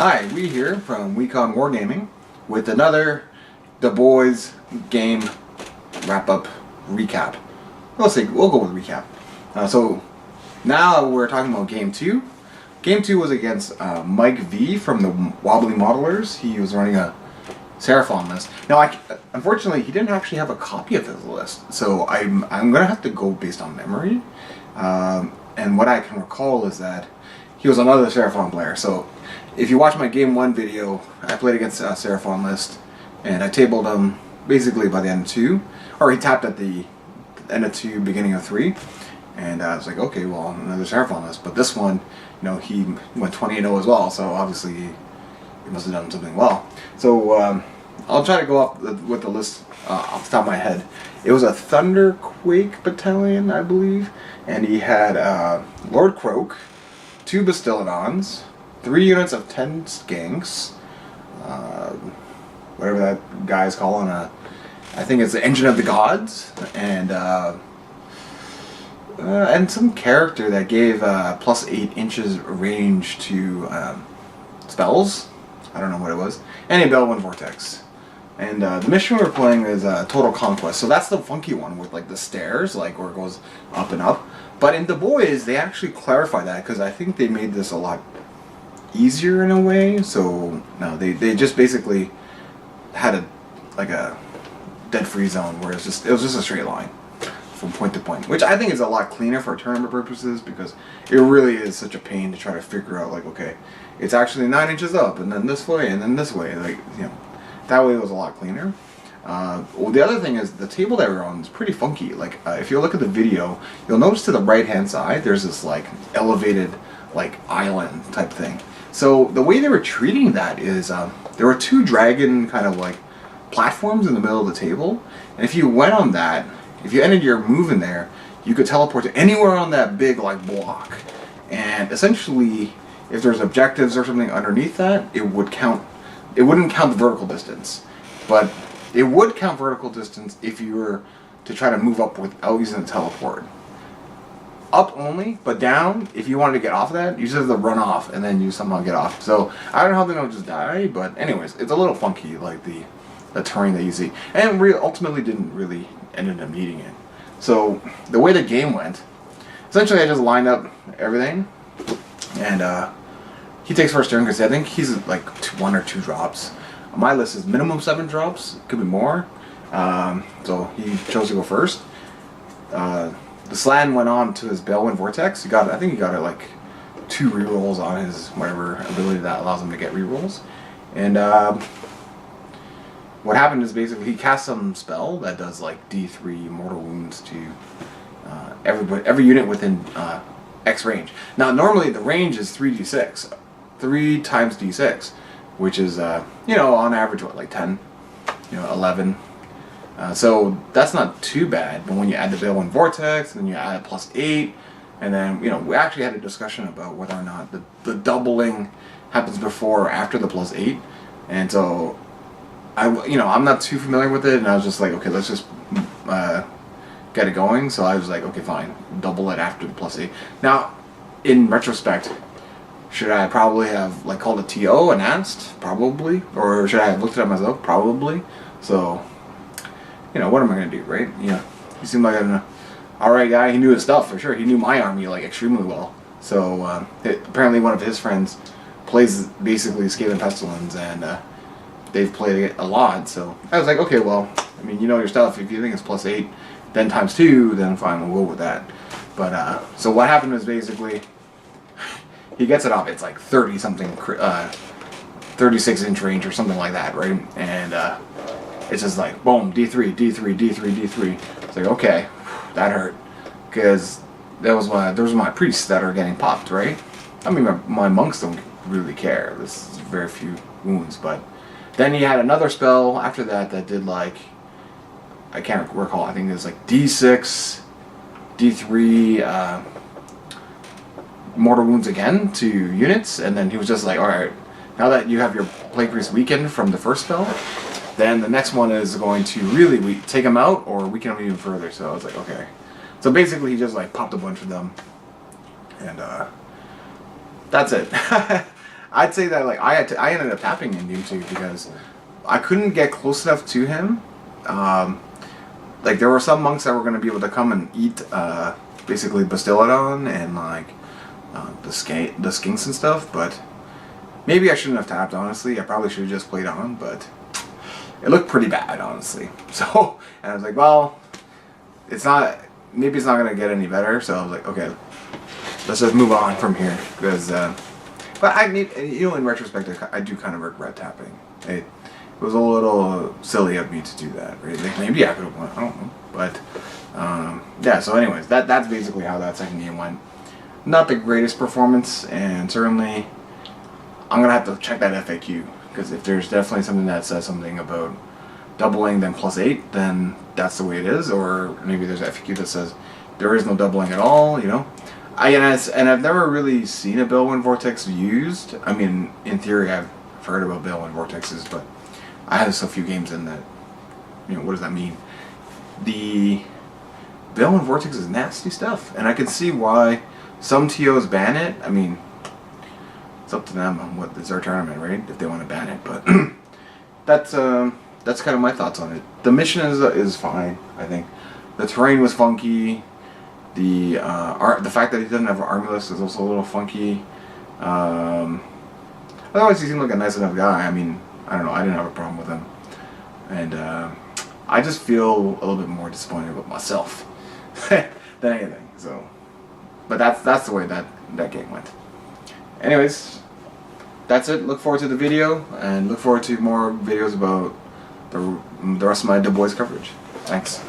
Hi, we here from Wecon Wargaming with another The Boys game wrap-up recap. We'll go with recap. So now we're talking about Game 2. Game 2 was against Mike V from the Wobbly Modellers. He was running a Seraphon list. Now, unfortunately, he didn't actually have a copy of his list, so I'm gonna have to go based on memory. And what I can recall is that he was another Seraphon player. So if you watch my Game 1 video, I played against a Seraphon list, and I tabled him basically by the end of 2, or he tapped at the end of 2, beginning of 3, and I was like, okay, well, another Seraphon list. But this one, you know, he went 20-0 as well, so obviously he must have done something well. So I'll try to go off with the list off the top of my head. It was a Thunderquake battalion, I believe, and he had Lord Croak, 2 Bastiladons, 3 units of 10 skanks, whatever that guy's calling, I think it's the Engine of the Gods, and some character that gave plus 8 inches range to spells. I don't know what it was. And a Bellwind Vortex. And the mission we were playing is Total Conquest. So that's the funky one with like the stairs, like where it goes up and up. But in The Boys, they actually clarify that because I think they made this a lot easier in a way. So no, they just basically had a dead free zone where it was just a straight line from point to point, which I think is a lot cleaner for tournament purposes because it really is such a pain to try to figure out, like, okay, it's actually 9 inches up and then this way and then this way, like, you know, that way it was a lot cleaner. Well, the other thing is the table that we're on is pretty funky. Like, if you look at the video, you'll notice to the right hand side there's this like elevated like island type thing. So the way they were treating that is there were 2 dragon kind of like platforms in the middle of the table, and if you went on that, if you ended your move in there, you could teleport to anywhere on that big like block. And essentially, if there's objectives or something underneath that, it would count. It wouldn't count the vertical distance, but it would count vertical distance if you were to try to move up without using the teleport. Up only, but down, if you wanted to get off of that, you just have to run off and then you somehow get off. So I don't know how they don't just die, but anyways, it's a little funky, like the terrain that you see, and ultimately didn't really ended up needing it. So the way the game went, essentially I just lined up everything, and he takes first turn because I think he's like 1 or 2 drops. My list is minimum 7 drops, could be more. So he chose to go first. The Slan went on to his Bellwind Vortex. I think he got it like 2 rerolls on his whatever ability that allows him to get rerolls. And what happened is basically he cast some spell that does like D3 mortal wounds to every unit within X range. Now normally the range is 3d6, 3 times d6, which is you know, on average what, like 10, you know, 11. So that's not too bad, but when you add the Bellwind Vortex, and then you add a plus 8, and then, you know, we actually had a discussion about whether or not the doubling happens before or after the plus 8, and so I'm not too familiar with it, and I was just like, okay, let's just get it going. So I was like, okay, fine, double it after the plus 8. Now, in retrospect, should I probably have like called a TO and asked? Probably. Or should I have looked it up myself? Probably. So, you know, what am I gonna do, right? Yeah, he seemed like an alright guy. He knew his stuff for sure. He knew my army like extremely well. So apparently one of his friends plays basically Skaven Pestilence, and they've played it a lot. So I was like, okay, well, I mean, you know your stuff. If you think it's plus 8, then times 2, then fine, we'll go with that. But so what happened was basically he gets it off. It's like 30 something, 36 inch range or something like that, right? And it's just like boom, D3, D3, D3, D3. It's like, okay, that hurt, because there was my priests that are getting popped, right? I mean, my monks don't really care. This is very few wounds, but then he had another spell after that did like, I can't recall, I think it was like D6, D3 mortal wounds again to units, and then he was just like, alright, now that you have your Plague Priest weakened from the first spell, then the next one is going to really take him out or weaken him even further. So I was like, okay. So basically he just like popped a bunch of them, and that's it. I'd say that like I ended up tapping in game 2 because I couldn't get close enough to him. Like there were some monks that were going to be able to come and eat basically Bastiladon and like the skinks and stuff, but maybe I shouldn't have tapped, honestly. I probably should have just played on, but it looked pretty bad, honestly. So, and I was like, well, maybe it's not going to get any better, so I was like, okay, let's just move on from here, because, but in retrospect, I do kind of regret tapping. It was a little silly of me to do that, right? Like, maybe I could have won, I don't know, but, yeah, so anyways, that's basically how that second game went. Not the greatest performance, and certainly, I'm going to have to check that FAQ, because if there's definitely something that says something about doubling then +8, then that's the way it is, or maybe there's an FAQ that says there is no doubling at all, you know? And I've never really seen a Balewind Vortex used. I mean, in theory, I've heard about Balewind Vortexes, but I have so few games in that, you know, what does that mean? The Balewind Vortex is nasty stuff, and I can see why some TOs ban it. I mean, it's up to them on what is their tournament, right? If they want to ban it, but that's kind of my thoughts on it. The mission is fine, I think. The terrain was funky. The fact that he doesn't have an Armulus is also a little funky. Otherwise, he seemed like a nice enough guy. I mean, I don't know. I didn't have a problem with him, and I just feel a little bit more disappointed with myself than anything. So, but that's the way that game went. Anyways, that's it. Look forward to the video, and look forward to more videos about the rest of my Boyz coverage. Thanks.